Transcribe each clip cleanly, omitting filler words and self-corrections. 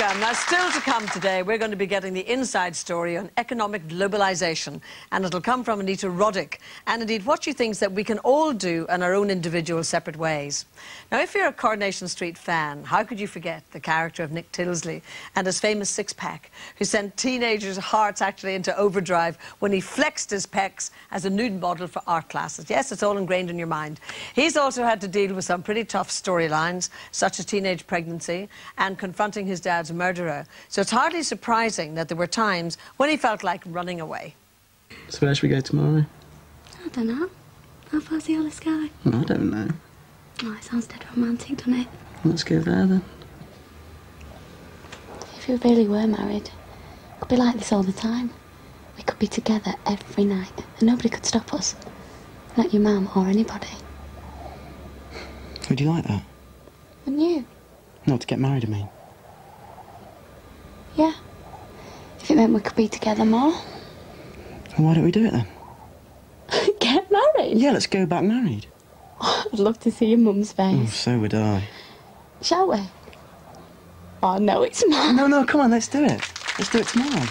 welcome. Now, still to come today, we're going to be getting the inside story on economic globalization, and it'll come from Anita Roddick, and indeed what she thinks that we can all do in our own individual separate ways. Now, if you're a Coronation Street fan, how could you forget the character of Nick Tilsley and his famous six-pack, who sent teenagers' hearts actually into overdrive when he flexed his pecs as a nude model for art classes? Yes, it's all ingrained in your mind. He's also had to deal with some pretty tough storylines, such as teenage pregnancy and confronting his dad's murderer. So it's hardly surprising that there were times when he felt like running away. So where should we go tomorrow? I don't know. How far's the Isle of Skye? I don't know. Oh, it sounds dead romantic, doesn't it? Let's go there then. If we really were married, it could be like this all the time. We could be together every night and nobody could stop us. Not your mum or anybody. Would you like that? Wouldn't you? Not to get married, I mean. Yeah. If it meant we could be together more. Well, why don't we do it then? Get married? Yeah, let's go back married. Oh, I'd love to see your mum's face. Oh, so would I. Shall we? Oh, no, it's not. No, come on, let's do it. Let's do it tomorrow.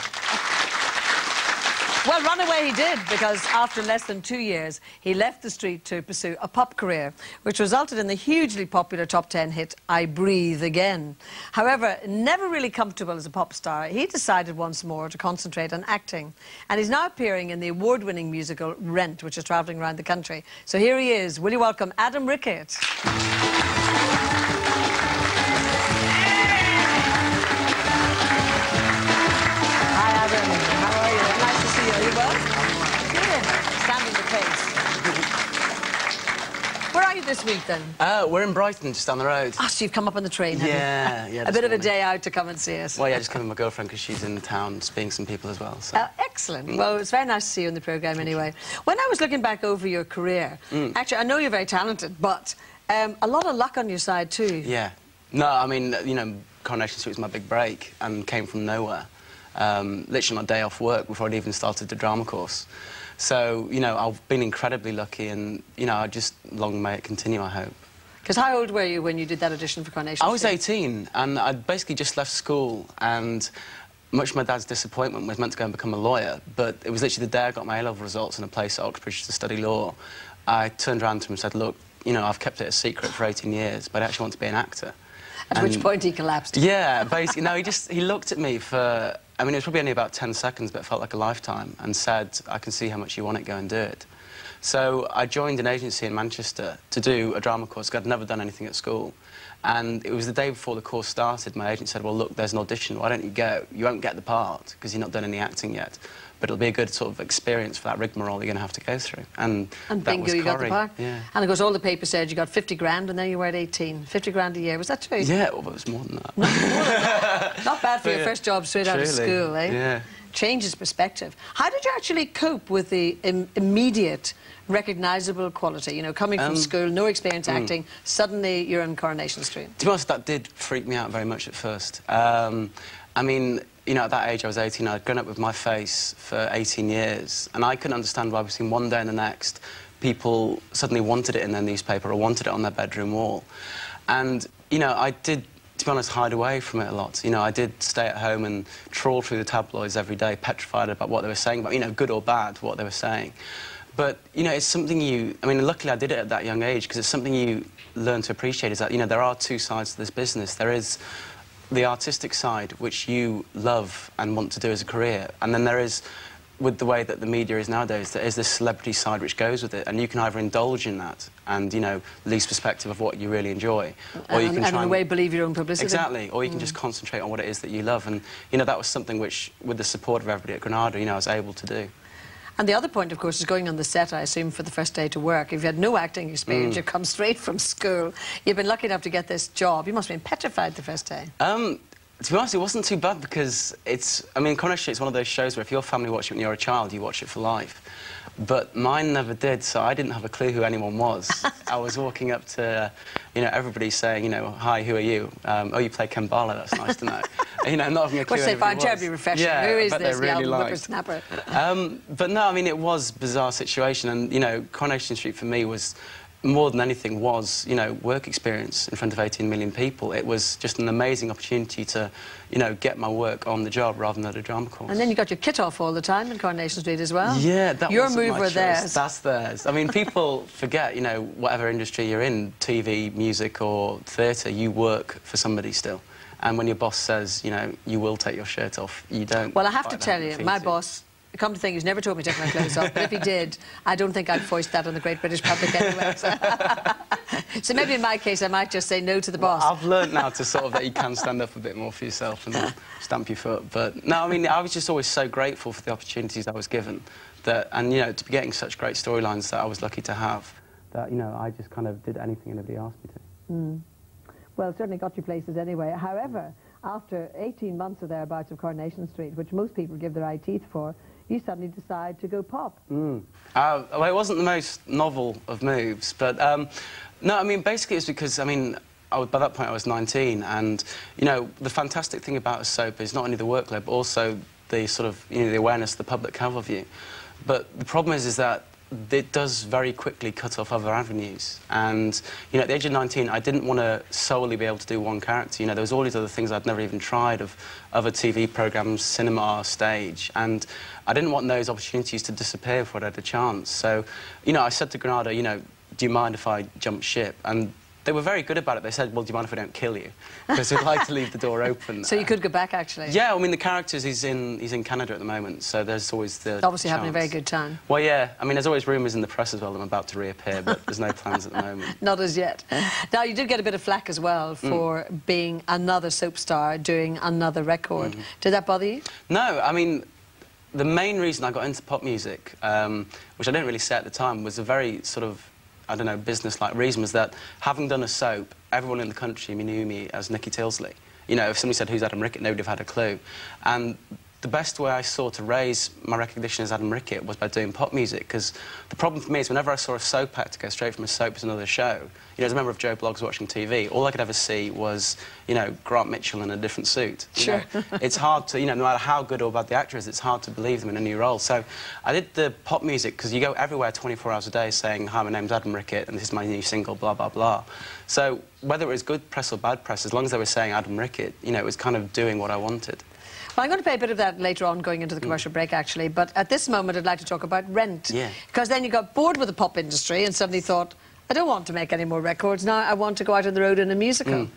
Well, run away he did, because after less than 2 years, he left the street to pursue a pop career, which resulted in the hugely popular top 10 hit, I Breathe Again. However, never really comfortable as a pop star, he decided once more to concentrate on acting. And he's now appearing in the award-winning musical Rent, which is travelling around the country. So here he is. Will you welcome Adam Rickett? Where are you this week, then? We're in Brighton, just down the road. Oh, so you've come up on the train, have you? Yeah. A bit of a day out to come and see us. Well, yeah, just coming with my girlfriend because she's in town speaking to some people as well. So. Excellent. Well, it's very nice to see you in the programme anyway. When I was looking back over your career, actually, I know you're very talented, but a lot of luck on your side too. Yeah. No, I mean, you know, Coronation Street was my big break and came from nowhere. Literally my day off work before I'd even started the drama course. So, you know, I've been incredibly lucky and, you know, I just long may it continue, I hope. Because how old were you when you did that audition for Coronation Street? I was 18 and I'd basically just left school and much to my dad's disappointment was meant to go and become a lawyer, but it was literally the day I got my A-level results in a place at Oxbridge to study law. I turned around to him and said, look, you know, I've kept it a secret for 18 years, but I actually want to be an actor. At which point he collapsed. Yeah, basically, no, he looked at me for, I mean, it was probably only about 10 seconds, but it felt like a lifetime, and said, I can see how much you want it, go and do it. So I joined an agency in Manchester to do a drama course, because I'd never done anything at school. And it was the day before the course started, my agent said, well, look, there's an audition, why don't you go? You won't get the part, because you've not done any acting yet. But it'll be a good sort of experience for that rigmarole you're going to have to go through. And that bingo, was you got the part. Yeah. And of course, all the papers said you got 50 grand, and then you were at 18. 50 grand a year, was that true? Yeah, well, it was more than that. Not bad for your first job straight out of school, eh? Yeah. Changes perspective. How did you actually cope with the immediate, recognisable quality? You know, coming from school, no experience acting, suddenly you're in Coronation Street. To be honest, that did freak me out very much at first. I mean, you know, at that age, I was 18, I'd grown up with my face for 18 years, and I couldn't understand why between one day and the next, people suddenly wanted it in their newspaper or wanted it on their bedroom wall. And, you know, I did, to be honest, hide away from it a lot. You know, I did stay at home and trawl through the tabloids every day, petrified about what they were saying, about, you know, good or bad, what they were saying. But, you know, it's something you... I mean, luckily I did it at that young age, because it's something you learn to appreciate, is that, you know, there are two sides to this business. There is the artistic side, which you love and want to do as a career, and then there is, with the way that the media is nowadays, there is this celebrity side which goes with it, and you can either indulge in that and, you know, lose perspective of what you really enjoy, or you can try and in a way believe your own publicity. Exactly, or you can just concentrate on what it is that you love, and, you know, that was something which, with the support of everybody at Granada, you know, I was able to do. And the other point, of course, is going on the set, I assume, for the first day to work. If you had no acting experience, you've come straight from school, you've been lucky enough to get this job, you must have been petrified the first day. To be honest, it wasn't too bad because it's... I mean, Coronation Street is one of those shows where if your family watch it when you're a child, you watch it for life. But mine never did, so I didn't have a clue who anyone was. I was walking up to, you know, everybody saying, you know, hi, who are you? Oh, you play Kembala, that's nice to know. You know, not having a clue. Which they find terribly refreshing. Yeah, who is but this, they really the whippersnapper? But no, I mean, it was a bizarre situation, and, you know, Coronation Street for me was more than anything was, you know, work experience in front of 18 million people. It was just an amazing opportunity to, you know, get my work on the job rather than at a drama course. And then you got your kit off all the time in Coronation Street as well. Yeah, that your wasn't move my were choice. theirs. That's theirs. I mean, people forget, you know, whatever industry you're in, TV, music or theatre, you work for somebody still. And when your boss says, you know, you will take your shirt off, you don't. Well, I have to bite tell down you, and my feed it. boss, come to think, he's never told me to take my clothes off, but if he did, I don't think I'd foist that on the great British public anyway. So maybe in my case, I might just say no to the boss. Well, I've learned now to sort of that you can stand up a bit more for yourself and stamp your foot. But no, I mean, I was just always so grateful for the opportunities I was given, that, and you know, to be getting such great storylines that I was lucky to have, that, you know, I just kind of did anything anybody asked me to. Mm. Well, it certainly got you places anyway. However, after 18 months or thereabouts of Coronation Street, which most people give their eye teeth for, you suddenly decide to go pop. Well, it wasn't the most novel of moves, but no, I mean, basically it's because, I mean, by that point I was 19, and, you know, the fantastic thing about a soap is not only the workload, but also the sort of, you know, the awareness the public have of you. But the problem is that it does very quickly cut off other avenues. And, you know, at the age of 19, I didn't want to solely be able to do one character. You know, there was all these other things I'd never even tried, of other TV programmes, cinema, stage, and I didn't want those opportunities to disappear before I had a chance. So, you know, I said to Granada, you know, do you mind if I jump ship? And they were very good about it. They said, well, do you mind if I don't kill you? Because we'd like to leave the door open. So you could go back, actually? Yeah, I mean, the characters, he's in Canada at the moment, so there's always the Obviously chance. having a very good time. Well, yeah, I mean, there's always rumours in the press as well that I'm about to reappear, but there's no plans at the moment. Not as yet. Now, you did get a bit of flack as well for being another soap star doing another record. Did that bother you? No, I mean, the main reason I got into pop music, which I didn't really say at the time, was a very sort of, I don't know, business-like reason, was that having done a soap, everyone in the country knew me as Nicky Tilsley. You know, if somebody said, who's Adam Rickett, nobody would have had a clue. And the best way I saw to raise my recognition as Adam Rickett was by doing pop music, because the problem for me is whenever I saw a soap act go straight from a soap to another show, you know, as a member of Joe Bloggs watching TV, all I could ever see was, you know, Grant Mitchell in a different suit. Sure. You know? It's hard to, you know, no matter how good or bad the actor is, it's hard to believe them in a new role. So I did the pop music because you go everywhere 24 hours a day saying, hi, my name's Adam Rickett and this is my new single, blah, blah, blah. So whether it was good press or bad press, as long as they were saying Adam Rickett, you know, it was kind of doing what I wanted. Well, I'm going to play a bit of that later on, going into the commercial break, actually. But at this moment, I'd like to talk about Rent. Yeah. Because then you got bored with the pop industry and suddenly thought, I don't want to make any more records now. I want to go out on the road in a musical.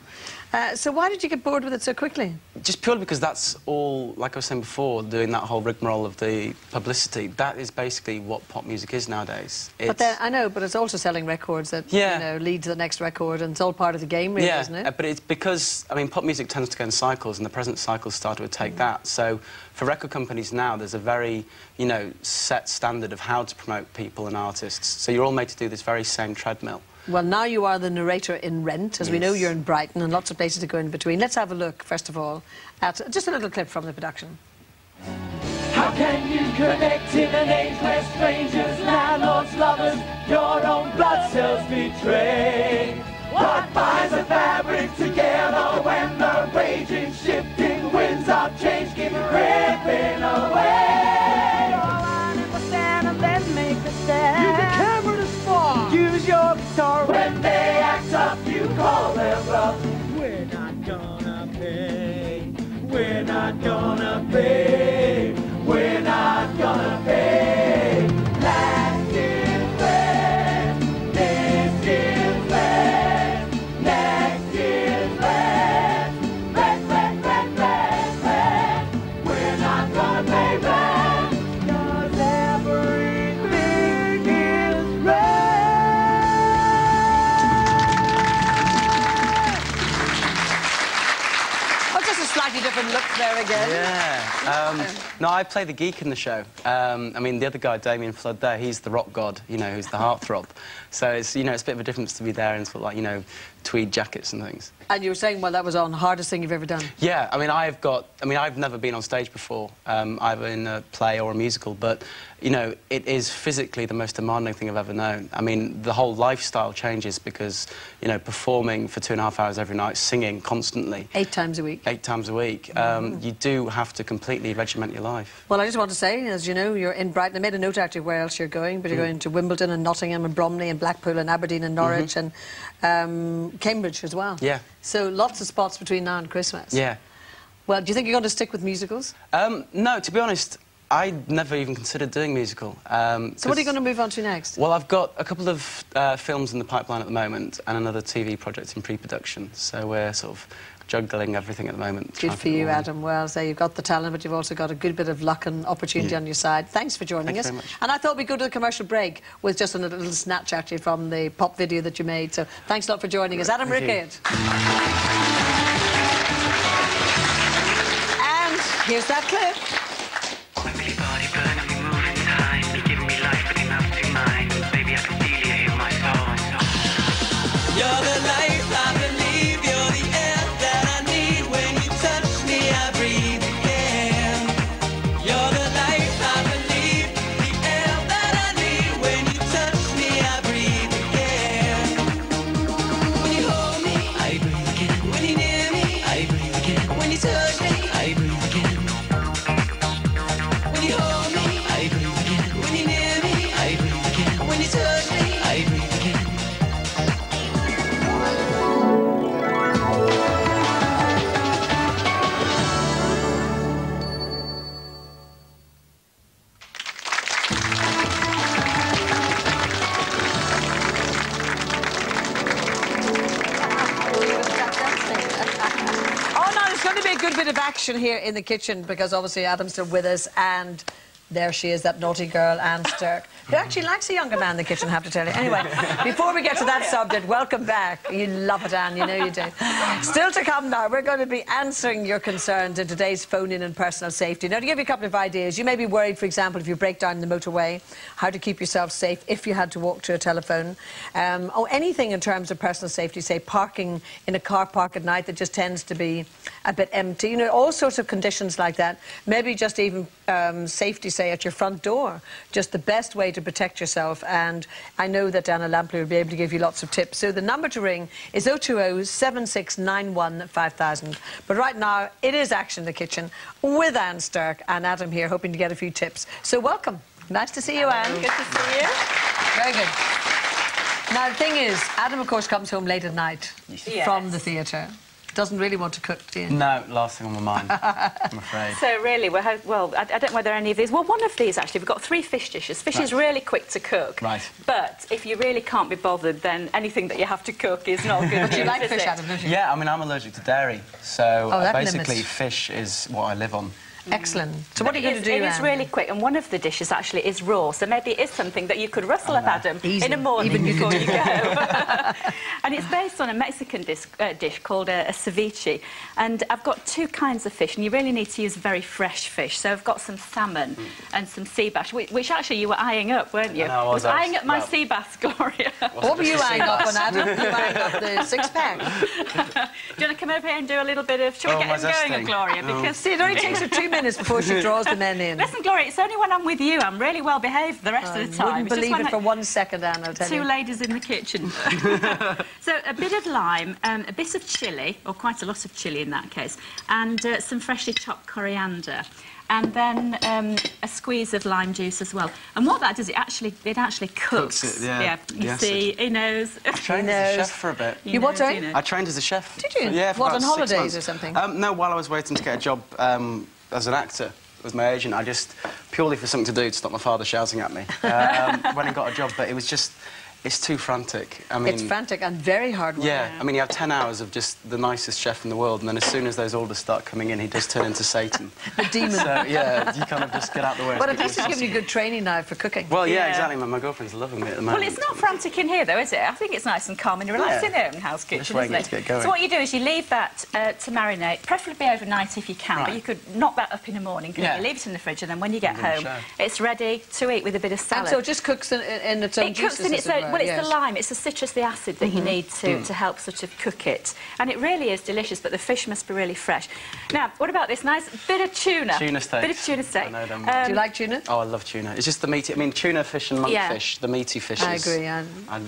So why did you get bored with it so quickly? Just purely because that's all, like I was saying before, doing that whole rigmarole of the publicity, that is basically what pop music is nowadays. But then, I know, but it's also selling records that, you know, lead to the next record, and it's all part of the game, really, isn't it? But it's because, I mean, pop music tends to go in cycles, and the present cycle started to take that. So for record companies now, there's a very, you know, set standard of how to promote people and artists. So you're all made to do this very same treadmill. Well, now you are the narrator in Rent. As we know, you're in Brighton and lots of places to go in between. Let's have a look, first of all, at just a little clip from the production. How can you connect in an age where strangers, landlords, lovers, your own blood cells betray? What binds the fabric together when the raging, shifting winds of change keep ripping away? All I need was stand and then make a stand. Use the camera to spar. Use your guitar. When they act up, you call them bluff. We're not gonna pay. We're not gonna pay. We're not gonna pay. Last is rent. This is rent. Next is rent. Rent, rent, rent, rent, rent. We're not gonna pay rent. 'Cause everything is rent. Oh, just a slightly different look there again. Yeah. No, I play the geek in the show. I mean, the other guy, Damien Flood there, he's the rock god, you know, who's the heartthrob. So it's, you know, it's a bit of a difference to be there in sort of like, you know, tweed jackets and things. And you were saying, well, that was on hardest thing you've ever done. Yeah, I mean, I've never been on stage before, either in a play or a musical, but you know, it is physically the most demanding thing I've ever known. I mean, the whole lifestyle changes because, you know, performing for 2.5 hours every night, singing constantly. 8 times a week. 8 times a week. You do have to completely regiment your life. Well, I just want to say, as you know, you're in Brighton. I made a note actually where else you're going, but you're going to Wimbledon and Nottingham and Bromley and Blackpool and Aberdeen and Norwich and Cambridge as well. Yeah. So lots of spots between now and Christmas. Yeah. Well, do you think you're going to stick with musicals? No, to be honest, I never even considered doing musical. So what are you going to move on to next? Well, I've got a couple of films in the pipeline at the moment and another TV project in pre-production. So we're sort of juggling everything at the moment. Good for you, Adam. Well, so you've got the talent, but you've also got a good bit of luck and opportunity on your side. Thanks for joining us. Very much. And I thought we'd go to the commercial break with just a little snatch, actually, from the pop video that you made. So thanks a lot for joining us. Adam Rickett. And here's that clip. Quickly, body burning, we move in time. You give me life, but enough to mine. Baby, I can feel you in my soul. You're the life I believe, you're the air that I need. When you touch me, I breathe again. You're the life I believe, the air that I need. When you touch me, I breathe again. When you hold me, I breathe again. When you're near me, I breathe again. When you touch me, I breathe again. When you hold me, I breathe again. When you're near me, I breathe again. When you touch me, I breathe again. Oh, no, there's going to be a good bit of action here in the kitchen because obviously Adam's still with us and there she is, that naughty girl, Anne Stirk, who actually likes a younger man in the kitchen, I have to tell you. Anyway, before we get to that subject, welcome back. You love it, Anne, you know you do. Still to come now, we're going to be answering your concerns in today's phone-in and personal safety. Now, to give you a couple of ideas, you may be worried, for example, if you break down the motorway, how to keep yourself safe if you had to walk to a telephone, or anything in terms of personal safety, say parking in a car park at night that just tends to be a bit empty, you know, all sorts of conditions like that. Maybe just even safety, say, at your front door. Just the best way to protect yourself. And I know that Anna Lampley will be able to give you lots of tips. So the number to ring is 020-7691-5000. But right now, it is Action in the Kitchen with Anne Stirk and Adam here, hoping to get a few tips. So welcome. Nice to see you, Anne. Good to see you. Very good. Now, the thing is, Adam, of course, comes home late at night from the theatre. Doesn't really want to cook, do you? No, last thing on my mind, I'm afraid. So really, I don't know whether any of these... Well, one of these, actually, we've got 3 fish dishes. Fish is really quick to cook. Right. But if you really can't be bothered, then anything that you have to cook is not good. Do you like fish, Adam, don't you? Yeah, I mean, I'm allergic to dairy, so that basically limits. fish is what I live on. Excellent. So what are you going to do, It is Anne? really quick, and one of the dishes actually is raw, so maybe it is something that you could rustle up, Adam, in the morning Even before you go. And it's based on a Mexican dish called a ceviche. And I've got 2 kinds of fish, and you really need to use very fresh fish. So I've got some salmon and some sea bass, which actually you were eyeing up, weren't you? No, I was eyeing up my sea bass, Gloria. What were you eyeing up on, Adam? You eyeing up the 6-pack? Do you want to come over here and do a little bit of... Shall we get him going, Gloria? Because See, it only takes her 2 minutes before she draws the men in. listen, Gloria, it's only when I'm with you. I'm really well behaved the rest of the time. I wouldn't believe it for 1 second, Anne, I'll tell you. 2 ladies in the kitchen. So a bit of lime, a bit of chilli, or quite a lot of chilli in that case, and some freshly chopped coriander. And then a squeeze of lime juice as well. And what that does, it actually cooks. It, yeah. You see, he knows. I trained as a chef for a bit. You what, sorry? I trained as a chef. Did you? Yeah, for What, about on 6 holidays months. or something? No, while I was waiting to get a job as an actor with my agent, I just, purely for something to do to stop my father shouting at me, when I got a job, but it was just... It's too frantic. I mean, it's frantic and very hard work. Yeah, I mean, you have 10 hours of just the nicest chef in the world, and then as soon as those orders start coming in, he does turn into Satan. The demon. So, yeah, you kind of just get out the way. But at least it's given you good training now for cooking. Well, yeah, exactly. My girlfriend's loving me at the moment. Well, it's not frantic in here, though, is it? I think it's nice and calm and relaxed in their own house kitchen, Just waiting isn't to it? get going. So what you do is you leave that to marinate, preferably overnight if you can, but you could knock that up in the morning, couldn't you? Leave it in the fridge, and then when you get home, it's ready to eat with a bit of salad. And so it just cooks in its own juices, It cooks in its own... Well, it's yes. the lime, it's the citrus, the acid that you need to help sort of cook it. And it really is delicious, but the fish must be really fresh. Now, what about this nice bit of tuna? Tuna steak. Bit of tuna steak. I know them. Do you like tuna? Oh, I love tuna. It's just the meaty... I mean, tuna fish and monkfish, the meaty fishes. I agree, I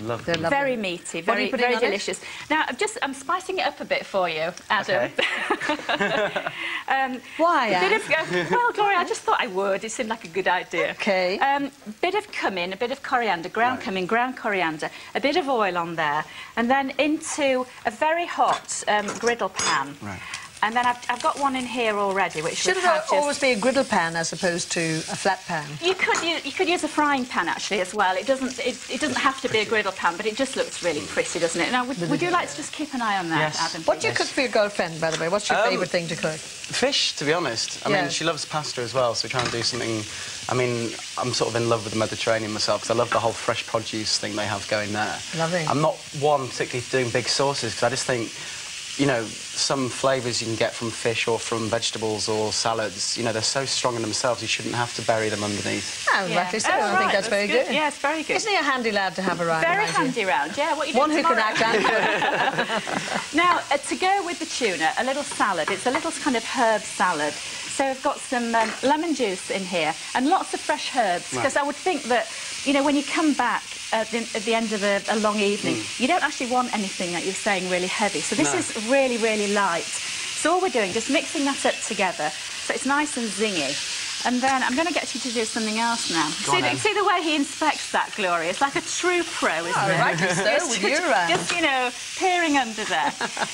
love they're them. lovely. Very meaty, What are you very, putting very on it? delicious. Now, I'm spicing it up a bit for you, Adam. Okay. Why, A Anne? bit of, well, Gloria, I just thought I would. It seemed like a good idea. Okay. Bit of cumin, a bit of coriander, ground cumin, ground coriander, a bit of oil on there, and then into a very hot griddle pan. Right. And then I've got one in here already, which Should would it have just... always be a griddle pan as opposed to a flat pan? You could use a frying pan actually as well. It doesn't have to be a griddle pan, but it just looks really pretty, doesn't it? Now, would you like to just keep an eye on that, Yes. Adam? What do you cook for your girlfriend, by the way? What's your favourite thing to cook? Fish, to be honest. I mean, she loves pasta as well, so we try and do something... I mean, I'm sort of in love with the Mediterranean myself, because I love the whole fresh produce thing they have going there. Lovely. I'm not one particularly doing big sauces, because I just think, you know, some flavours you can get from fish or from vegetables or salads, you know, they're so strong in themselves, you shouldn't have to bury them underneath. Oh, rightly so. Oh, I think that's very good. Yeah, it's very good. Isn't he a handy lad to have around? Very reminds you? handy round, yeah. What you One doing who can tomorrow? act and Now, to go with the tuna, a little salad. It's a little kind of herb salad. So I've got some lemon juice in here and lots of fresh herbs, because I would think that, you know, when you come back at the end of a long evening, you don't actually want anything that you're saying really heavy. So this is really, really light. So all we're doing, just mixing that up together, so it's nice and zingy. And then I'm going to get you to do something else now. See the way he inspects that, Gloria? It's like a true pro, isn't it? rightly so, with you around. Just, you know, peering under there.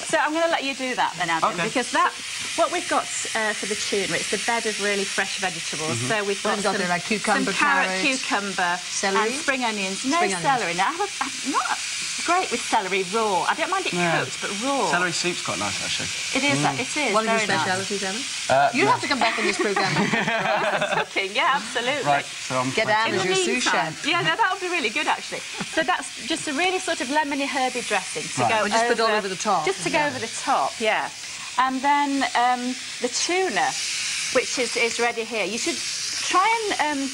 So I'm going to let you do that then, Adam, because what we've got for the tuna, it's a bed of really fresh vegetables. So we've got What have you got there, like cucumber, some carrot, carrots, cucumber, celery? and spring onions. No Spring onions. celery. Now, I'm not great with celery raw. I don't mind it cooked, but raw. Celery soup's quite nice, actually. It is, it is. One of your very nice. specialities, Anna? You have to come back in this programme. Cooking, yeah, absolutely. Right, so I'm... Get Anne In as the your sous meantime, chef. yeah, no, that would be really good actually. So that's just a really sort of lemony herby dressing to go We'll just put all over the top. Just to go over the top, yeah. And then the tuna, which is ready here. You should try and.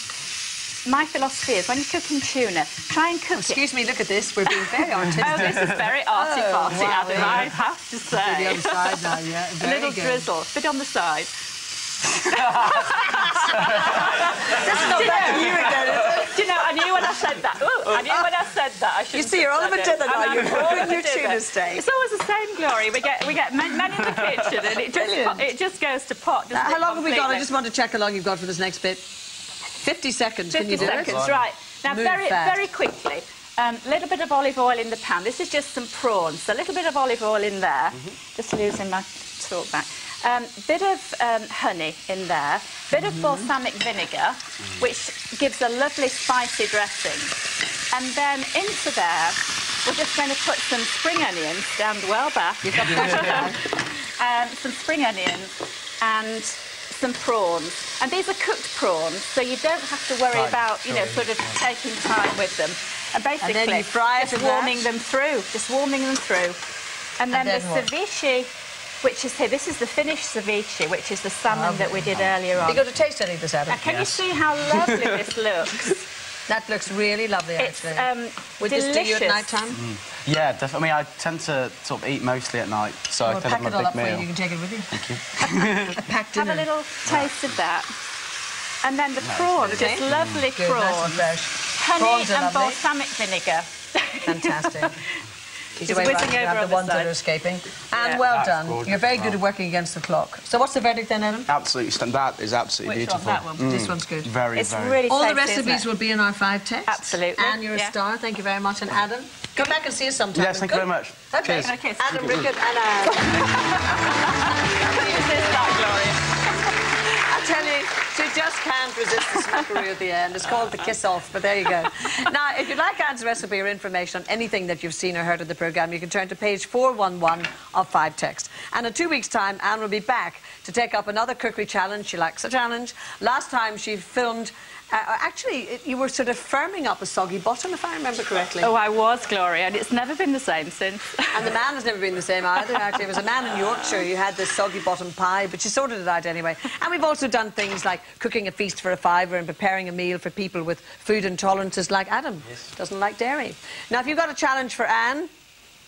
My philosophy is when you're cooking tuna, try and cook it. Excuse me, look at this. We're being very artistic. Oh, this is very arty-farty, wow, Adam, I have to say. To the other side now, yeah. A Very little good. drizzle, bit on the side. This is not back to you again, is it? Do you know, I knew when I said that. Ooh, I knew when I said that. I You see, you're on the dinner now. You're pouring your tuna steak. It's always the same, Glory. We get men in the kitchen, and it just goes to pot. doesn't How it, long have we got? I completely? just want to check how long you've got for this next bit. 50 seconds. Can 50 you do seconds, it? right. Now, Move very, fast. very quickly, a little bit of olive oil in the pan. This is just some prawns. So a little bit of olive oil in there. Just losing my talk back. Bit of honey in there. Bit of balsamic vinegar, which gives a lovely spicy dressing. And then into there, we're just going to put some spring onions, stand well back. You've got Some spring onions and some prawns. And these are cooked prawns, so you don't have to worry about, you know, sort of taking time with them. And basically, then you fry it just in warming that? them through, just warming them through. And then the then what? ceviche, which is here, this is the finished ceviche, which is the salmon that we did earlier on. Are you going to taste any of this, Adam? Now, can you see how lovely this looks? That looks really lovely, It's actually. Would delicious. this do you at night time? Yeah, definitely. I mean, I tend to sort of eat mostly at night, so I We'll can pack have it all my up big for you. meal. You can take it with you. Thank you. Packed Have a dinner. little taste of that. And then the prawns, Okay. just lovely Good, nice and prawns. fresh. Honey Prawns are and lovely. balsamic vinegar. Fantastic. He's Just away whizzing back. You over have on the the ones that side. are escaping. And Yeah. well That's done. gorgeous. You're very good at working against the clock. So what's the verdict then, Adam? Absolutely, that is absolutely Which one? beautiful. That one? This one's good. Very, It's very. really All the tasty, isn't recipes it? will be in our 5 texts. Absolutely, And you're a yeah. star. Thank you very much. And Adam, come back and see us sometime. Yes, thank you Good? very much. Okay. Cheers. Okay, Adam Rickett and Anne. Use this, that, Gloria. I tell you, she just can't resist the smackaroo at the end. It's called the kiss off, but there you go. Now, if you'd like Anne's recipe or information on anything that you've seen or heard of the programme, you can turn to page 411 of 5 Text. And in 2 weeks' time, Anne will be back to take up another cookery challenge. She likes a challenge. Last time she filmed Actually, you were sort of firming up a soggy bottom, if I remember correctly. Oh, I was, Gloria, and it's never been the same since. And the man has never been the same either, actually. It was a man in Yorkshire who had this soggy bottom pie, but she sorted it out anyway. And we've also done things like cooking a feast for a fiver and preparing a meal for people with food intolerances like Adam. Yes. Doesn't like dairy. Now, if you've got a challenge for Anne,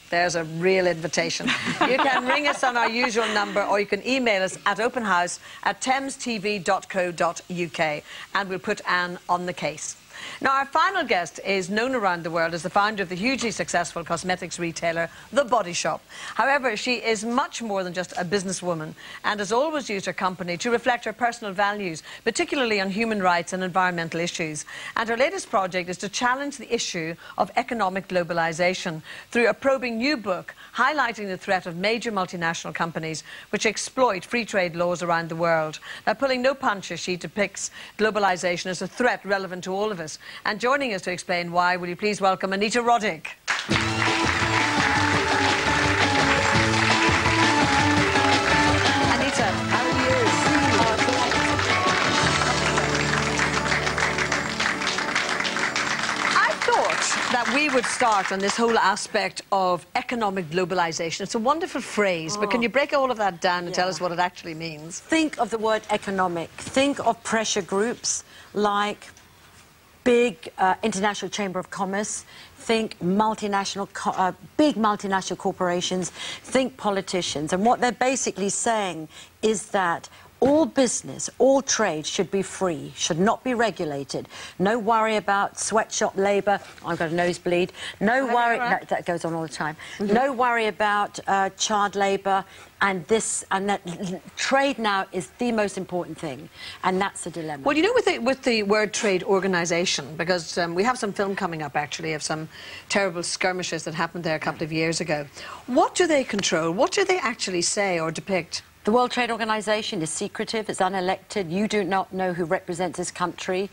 there's a real invitation. You can ring us on our usual number, or you can email us at openhouse@thamestv.co.uk, and we'll put Anne on the case. Now, our final guest is known around the world as the founder of the hugely successful cosmetics retailer, The Body Shop. However, she is much more than just a businesswoman and has always used her company to reflect her personal values, particularly on human rights and environmental issues. And her latest project is to challenge the issue of economic globalization through a probing new book highlighting the threat of major multinational companies which exploit free trade laws around the world. Now, pulling no punches, she depicts globalization as a threat relevant to all of us. And joining us to explain why, will you please welcome Anita Roddick. Anita, how are you? I thought that we would start on this whole aspect of economic globalization. It's a wonderful phrase, but can you break all of that down and tell us what it actually means? Think of the word economic. Think of pressure groups like big international chamber of commerce, think multinational, big multinational corporations, think politicians. And what they're basically saying is that all business, all trade should be free, should not be regulated. No worry about sweatshop labour. I've got a nosebleed. No worry. No, that goes on all the time. No worry about child labour. And this and that. Trade now is the most important thing, and that's the dilemma. Well, you know, with the World Trade Organization, because we have some film coming up, actually, of some terrible skirmishes that happened there a couple of years ago. What do they control? What do they actually say or depict? The World Trade Organization is secretive, it's unelected. You do not know who represents this country.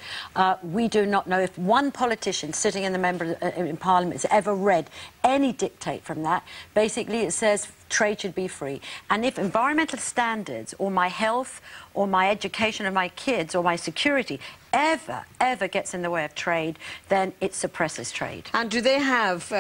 We do not know if one politician sitting in in Parliament has ever read any dictate from that. Basically, it says trade should be free. And if environmental standards or my health or my education of my kids or my security ever gets in the way of trade, then it suppresses trade. And do they have,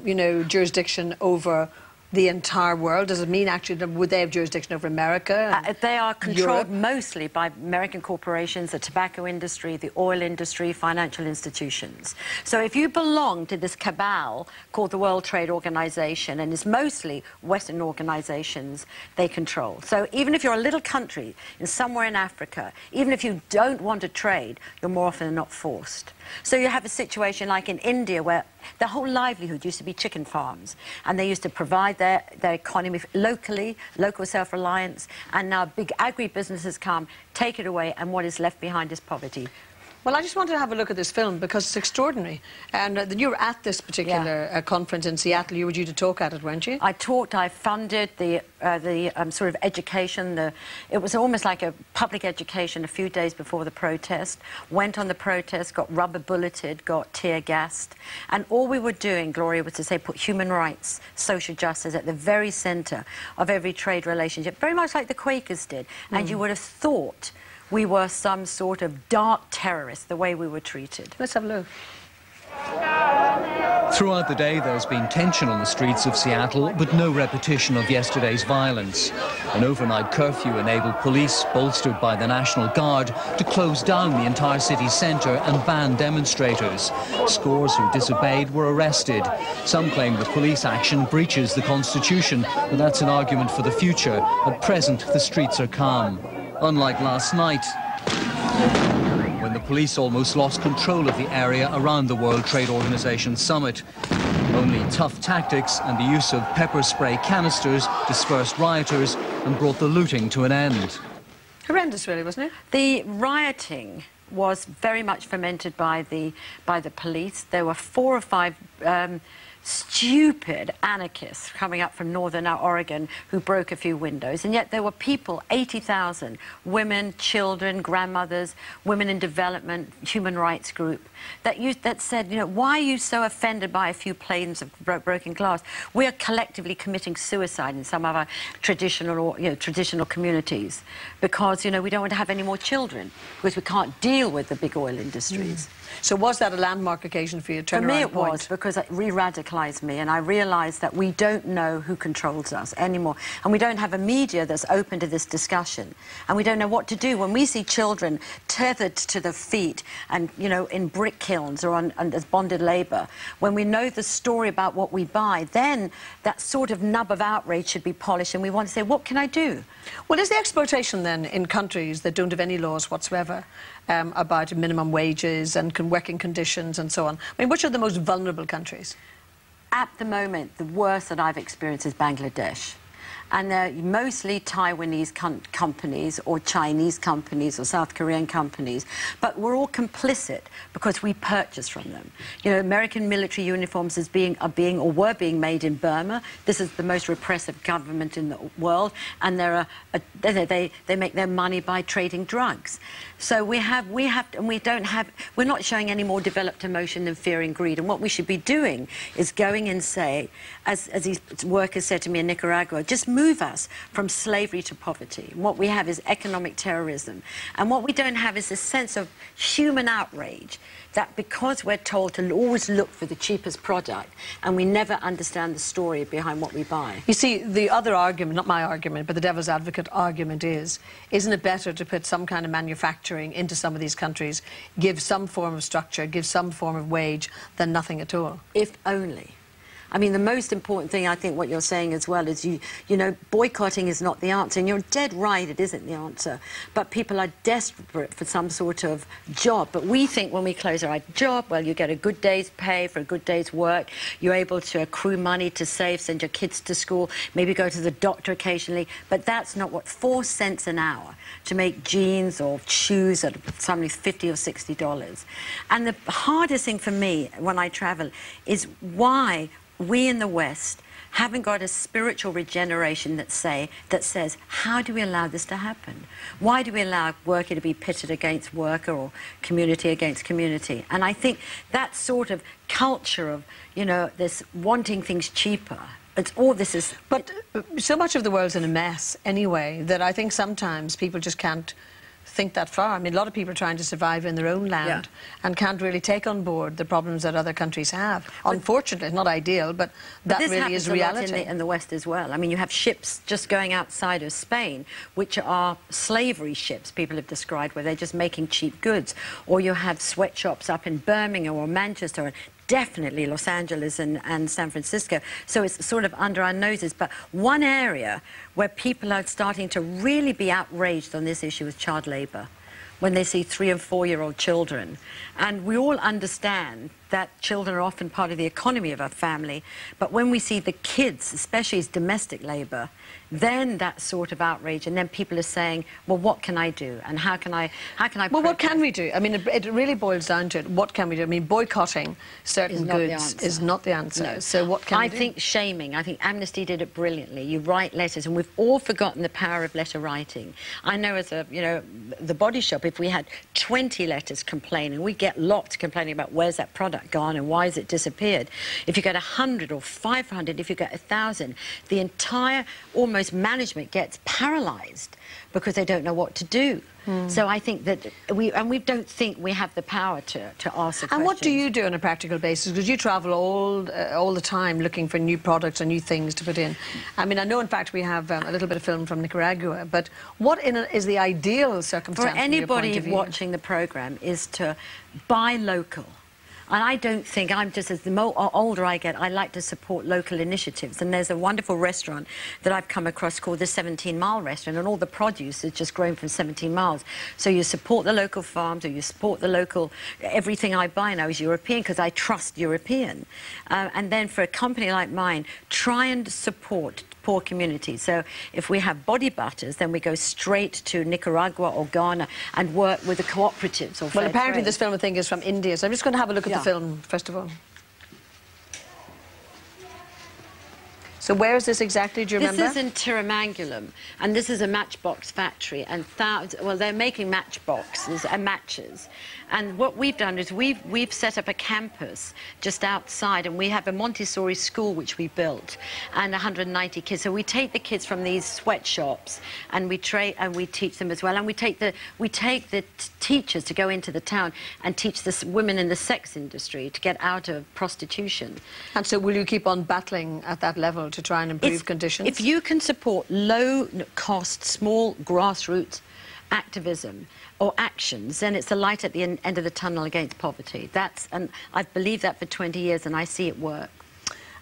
you know, jurisdiction over the entire world? Does it mean, actually, that would they have jurisdiction over America? They are controlled Europe? mostly by American corporations, the tobacco industry, the oil industry, financial institutions. So if you belong to this cabal called the World Trade Organization, and it's mostly Western organizations they control. So even if you're a little country in somewhere in Africa, even if you don't want to trade, you're more often than not forced. So you have a situation like in India where their whole livelihood used to be chicken farms, and they used to provide their economy locally, local self-reliance, and now big agri-businesses come, take it away, and what is left behind is poverty. Well, I just wanted to have a look at this film because it's extraordinary. And you were at this particular conference in Seattle. You were due to talk at it, weren't you? I talked. I funded the sort of education. It was almost like a public education a few days before the protest. Went on the protest, got rubber bulleted, got tear gassed. And all we were doing, Gloria, was to say put human rights, social justice at the very centre of every trade relationship, very much like the Quakers did. And you would have thought we were some sort of dark terrorists, the way we were treated. Let's have a look. Throughout the day, there's been tension on the streets of Seattle, but no repetition of yesterday's violence. An overnight curfew enabled police, bolstered by the National Guard, to close down the entire city centre and ban demonstrators. Scores who disobeyed were arrested. Some claim the police action breaches the Constitution, but that's an argument for the future. At present, the streets are calm. Unlike last night, when the police almost lost control of the area around the World Trade Organization summit. Only tough tactics and the use of pepper spray canisters dispersed rioters and brought the looting to an end. Horrendous, really, wasn't it? The rioting was very much fomented by the police. There were 4 or 5 stupid anarchists coming up from northern Oregon who broke a few windows, and yet there were people, 80,000, women, children, grandmothers, women in development, human rights group, that said, you know, why are you so offended by a few panes of broken glass? We are collectively committing suicide in some of our traditional communities because, you know, we don't want to have any more children because we can't deal with the big oil industries. So was that a landmark occasion for you? For me it was, because it re-radicalised me, and I realised that we don't know who controls us anymore, and we don't have a media that's open to this discussion, and we don't know what to do when we see children tethered to the feet and, you know, in brick kilns or as bonded labour. When we know the story about what we buy, then that sort of nub of outrage should be polished, and we want to say, what can I do? Well, is the exploitation then in countries that don't have any laws whatsoever about minimum wages and working conditions and so on? I mean, which are the most vulnerable countries? At the moment, the worst that I've experienced is Bangladesh. And they're mostly Taiwanese companies or Chinese companies or South Korean companies. But we're all complicit because we purchase from them. You know, American military uniforms were being made in Burma. This is the most repressive government in the world. And they make their money by trading drugs. So we're not showing any more developed emotion than fear and greed. And what we should be doing is going and say, as these workers said to me in Nicaragua, just move us from slavery to poverty. And what we have is economic terrorism. And what we don't have is a sense of human outrage that because we're told to always look for the cheapest product and we never understand the story behind what we buy. You see, the other argument, not my argument, but the devil's advocate argument is, isn't it better to put some kind of manufacturing into some of these countries, give some form of structure, give some form of wage, than nothing at all? If only. I mean, the most important thing, I think, what you're saying as well is, you know, boycotting is not the answer. And you're dead right, it isn't the answer. But people are desperate for some sort of job. But we think when we close our job, well, you get a good day's pay for a good day's work. You're able to accrue money to save, send your kids to school, maybe go to the doctor occasionally. But that's not what, 4 cents an hour to make jeans or shoes at something $50 or $60. And the hardest thing for me when I travel is why we in the West haven't got a spiritual regeneration that says, how do we allow this to happen? Why do we allow worker to be pitted against worker or community against community? And I think that sort of culture of, you know, this wanting things cheaper, it's all this is... But so much of the world's in a mess anyway that I think sometimes people just can't think that far. I mean, a lot of people are trying to survive in their own land and can't really take on board the problems that other countries have. Unfortunately, it's not ideal, but that really is reality. This happens a lot in the West as well. I mean, you have ships just going outside of Spain, which are slavery ships, people have described, where they're just making cheap goods. Or you have sweatshops up in Birmingham or Manchester, and definitely Los Angeles and San Francisco. So it's sort of under our noses. But one area where people are starting to really be outraged on this issue is child labour, when they see 3- and 4-year-old children. And we all understand that children are often part of the economy of our family, but when we see the kids, especially as domestic labour, then that sort of outrage, and then people are saying, well, what can I do, and how can I Well, what can we do? I mean, it really boils down to it. What can we do? I mean, boycotting certain goods is not the answer. No. So what can we do? I think shaming. I think Amnesty did it brilliantly. You write letters, and we've all forgotten the power of letter writing. I know as a, you know, the Body Shop, if we had 20 letters complaining, we get lots complaining about where's that product gone and why has it disappeared. If you get 100 or 500, if you get 1,000, the entire almost management gets paralysed because they don't know what to do. So I think that we don't think we have the power to ask the questions. And what do you do on a practical basis? Because you travel all the time looking for new products and new things to put in. I mean, I know, in fact, we have a little bit of film from Nicaragua, but what is the ideal circumstance for anybody watching the programme is to buy local. And I don't think, I'm just, as the older I get, I like to support local initiatives. And there's a wonderful restaurant that I've come across called the 17 Mile Restaurant, and all the produce is just grown from 17 miles. So you support the local farms, or you support the local... Everything I buy now is European, because I trust European. And then for a company like mine, try and support poor communities. So if we have body butters, then we go straight to Nicaragua or Ghana and work with the cooperatives or Well, apparently this film, I think, is from India, so I'm just going to have a look at the film, first of all. So where is this exactly, do you remember? This is in Tiramangulum, and this is a matchbox factory, and well, they're making matchboxes and matches. And what we've done is we've set up a campus just outside, and we have a Montessori school which we built, and 190 kids. So we take the kids from these sweatshops, and we teach them as well, and we take the teachers to go into the town and teach the women in the sex industry to get out of prostitution. And so will you keep on battling at that level to try and improve conditions? If you can support low-cost, small grassroots activism or actions, then it's the light at the end of the tunnel against poverty. And I've believed that for 20 years, and I see it work.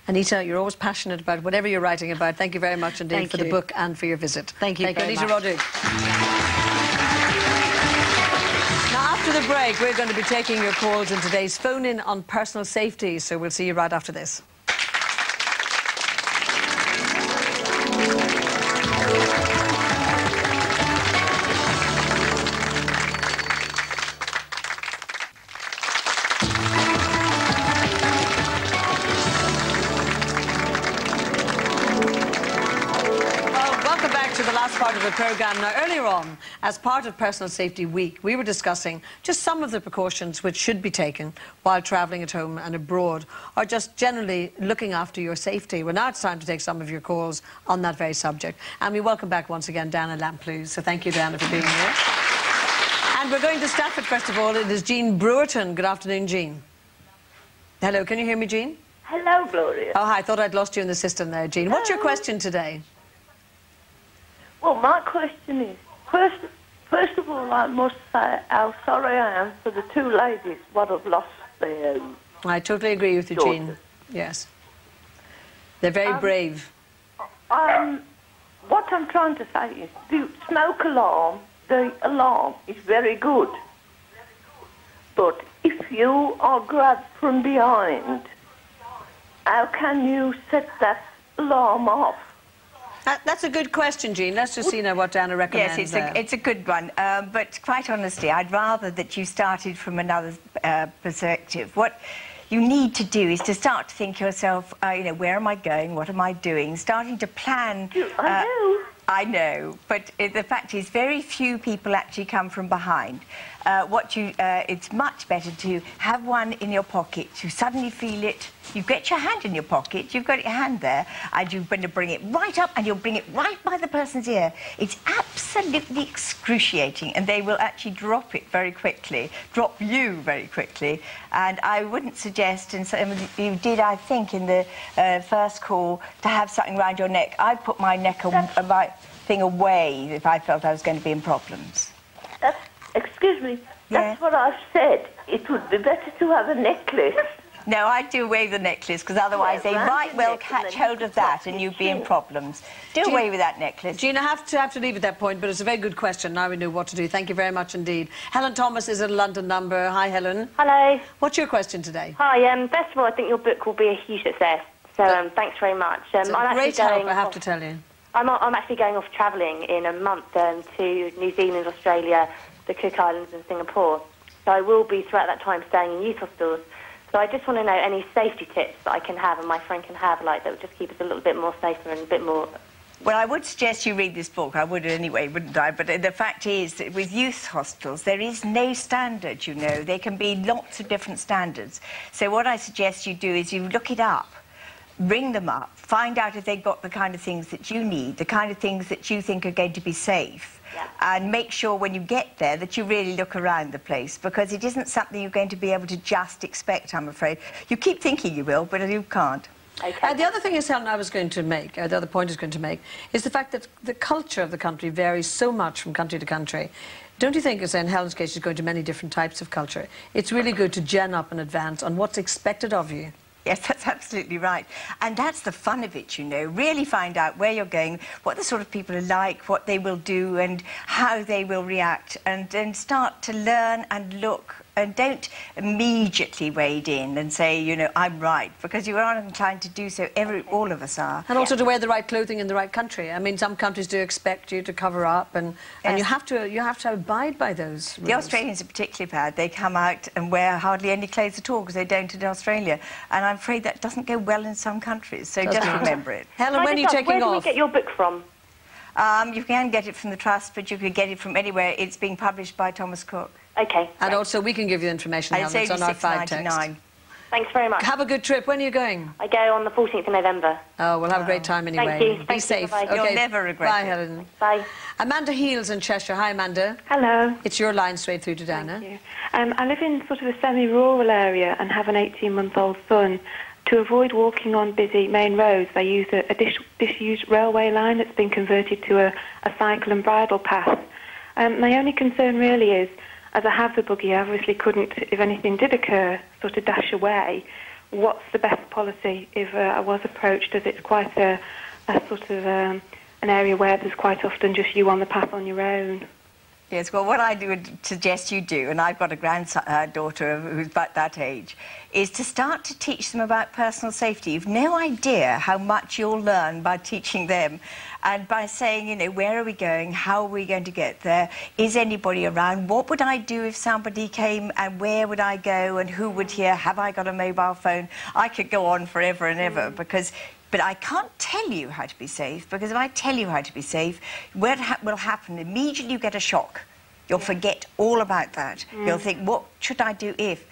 Anita, you're always passionate about whatever you're writing about. Thank you very much indeed for the book and for your visit. Thank you very Anita much. Roddick. Now, after the break, we're going to be taking your calls in today's phone-in on personal safety, so we'll see you right after this. Part of the programme. Now, earlier on, as part of Personal Safety Week, we were discussing just some of the precautions which should be taken while travelling at home and abroad, or just generally looking after your safety. Well, now it's time to take some of your calls on that very subject. And we welcome back once again Dana Lamplugh. So thank you, Dana, for being here. And we're going to Stafford, first of all. It is Jean Brewerton. Good afternoon, Jean. Hello, can you hear me, Jean? Hello, Gloria. Oh, hi, I thought I'd lost you in the system there, Jean. What's your question today? Well, my question is, first of all, I must say how sorry I am for the two ladies what have lost their I totally agree with you, daughters. Jean. Yes. They're very brave. What I'm trying to say is, the smoke alarm, the alarm is very good. But if you are grabbed from behind, how can you set that alarm off? That's a good question, Jean. Let's just see now what Dana recommends. Yes, it's a good one. But quite honestly, I'd rather that you started from another perspective. What you need to do is to start to think to yourself, you know, where am I going? What am I doing? Starting to plan. I know, but the fact is very few people actually come from behind. It's much better to have one in your pocket. You suddenly feel it. You get your hand in your pocket. You've got your hand there, and you're going to bring it right up, and you'll bring it right by the person's ear. It's absolutely excruciating, and they will actually drop it very quickly, drop you very quickly. And I wouldn't suggest, and some of you did, I think, in the first call, to have something around your neck. I'd put my neck my thing away if I felt I was going to be in problems. Excuse me, that's what I've said. It would be better to have a necklace. No, I'd do away with the necklace, because otherwise they might well catch hold of that and you'd be in problems. Do away with that necklace. Jean, I have to leave at that point, but it's a very good question. Now we know what to do. Thank you very much indeed. Helen Thomas is a London number. Hi, Helen. Hello. What's your question today? Hi, first of all, I think your book will be a huge success. So thanks very much. It's a great help, I have to tell you. I'm actually going off travelling in a month to New Zealand, Australia, the Cook Islands and Singapore. So I will be, throughout that time, staying in youth hostels. So I just want to know any safety tips that I can have and my friend can have, like, that would just keep us a little bit more safer and a bit more... Well, I would suggest you read this book. I would anyway, wouldn't I? But the fact is that with youth hostels, there is no standard, you know. There can be lots of different standards. So what I suggest you do is you look it up, ring them up, find out if they've got the kind of things that you need, the kind of things that you think are going to be safe. Yeah. And make sure when you get there that you really look around the place, because it isn't something you're going to be able to just expect, I'm afraid. You keep thinking you will, but you can't. Okay. The other thing is, Helen, I was going to make, the other point I was going to make, is the fact that the culture of the country varies so much from country to country. Don't you think, as in Helen's case, she's going to many different types of culture, it's really good to gen up in advance on what's expected of you? Yes, that's absolutely right. And that's the fun of it, you know. Really find out where you're going, what the sort of people are like, what they will do and how they will react, and then start to learn and look and don't immediately wade in and say, you know, I'm right, because you are inclined to do so. All of us are. And also to wear the right clothing in the right country. I mean, some countries do expect you to cover up, and you have to abide by those rules. The Australians are particularly bad. They come out and wear hardly any clothes at all because they don't in Australia, and I'm afraid that doesn't go well in some countries. So just remember it. Helen, when are you taking off? Where do we get your book from? You can get it from the Trust, but you can get it from anywhere. It's being published by Thomas Cook. Okay. And also, we can give you information, Helen. It's on our 5 text. Thanks very much. Have a good trip. When are you going? I go on the 14th of November. Oh, we'll have a great time anyway. Thank you. Be safe. Bye-bye. Okay. You'll never regret Bye, it. Helen. Bye. Amanda Heels in Cheshire. Hi, Amanda. Hello. It's your line straight through to Dana. Thank you. I live in sort of a semi-rural area and have an 18-month-old son. To avoid walking on busy main roads, I use a disused railway line that's been converted to a cycle and bridle path. My only concern really is, as I have the buggy, I obviously couldn't, if anything did occur, sort of dash away. What's the best policy if I was approached, as it's quite a sort of an area where there's quite often just you on the path on your own? Yes, well, what I would suggest you do, and I've got a granddaughter who's about that age, is to start to teach them about personal safety. You've no idea how much you'll learn by teaching them and by saying, you know, where are we going, how are we going to get there, is anybody around, what would I do if somebody came, and where would I go, and who would hear, have I got a mobile phone? I could go on forever and ever, but I can't tell you how to be safe, because if I tell you how to be safe, what will happen, immediately you get a shock. You'll forget all about that. You'll think, what should I do if?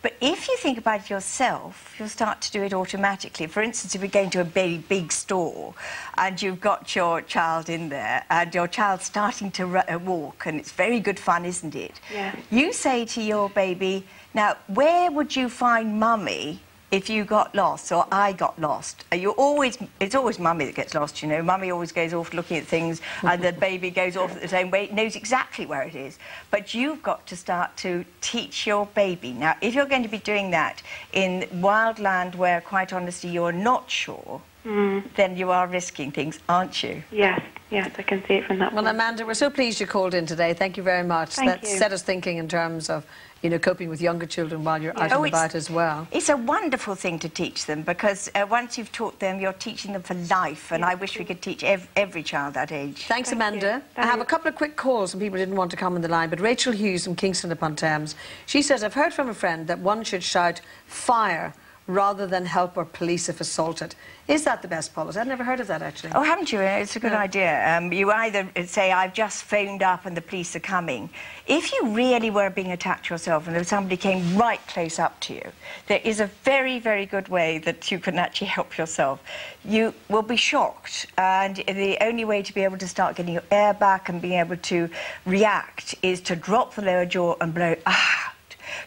But if you think about it yourself, you'll start to do it automatically. For instance, if you're going to a very big store and you've got your child in there and your child's starting to walk, and it's very good fun, isn't it? Yeah. You say to your baby, now, where would you find Mummy if you got lost, or I got lost? It's always Mummy that gets lost, you know. Mummy always goes off looking at things, and the baby goes off at the same way, knows exactly where it is. But you've got to start to teach your baby. Now, if you're going to be doing that in wild land where, quite honestly, you're not sure, then you are risking things, aren't you? Yes, I can see it from that Well, point. Amanda, we're so pleased you called in today. Thank you very much. Thank That you. set us thinking in terms of, you know, coping with younger children while you're out and about as well. It's a wonderful thing to teach them, because once you've taught them, you're teaching them for life, and I wish we could teach every child that age. Thanks, Amanda. I have a couple of quick calls from people who didn't want to come on the line, but Rachel Hughes from Kingston upon Thames, she says, I've heard from a friend that one should shout fire rather than help or police if assaulted. Is that the best policy? I've never heard of that, actually. Oh, haven't you? It's a good idea. You either say, I've just phoned up and the police are coming. If you really were being attacked yourself and if somebody came right close up to you, there is a very, very good way that you can actually help yourself. You will be shocked, and the only way to be able to start getting your air back and being able to react is to drop the lower jaw and blow out.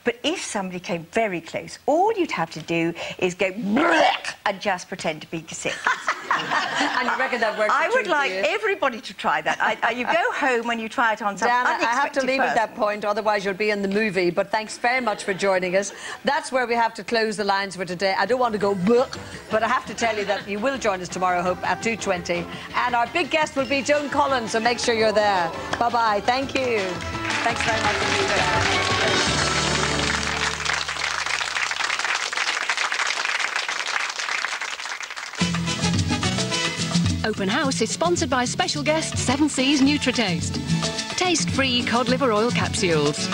But if somebody came very close, all you'd have to do is go and just pretend to be sick. And you reckon that works? I would like everybody to try that. You go home and you try it on some Dana, unexpected I have to leave person. at that point, otherwise you'll be in the movie. But thanks very much for joining us. That's where we have to close the lines for today. I don't want to go, but I have to tell you that you will join us tomorrow, I hope, at 2:20. And our big guest will be Joan Collins, so make sure you're there. Bye-bye. Thank you. Thanks very much indeed. Open House is sponsored by special guest 7 Seas Nutritaste. Taste-free cod liver oil capsules.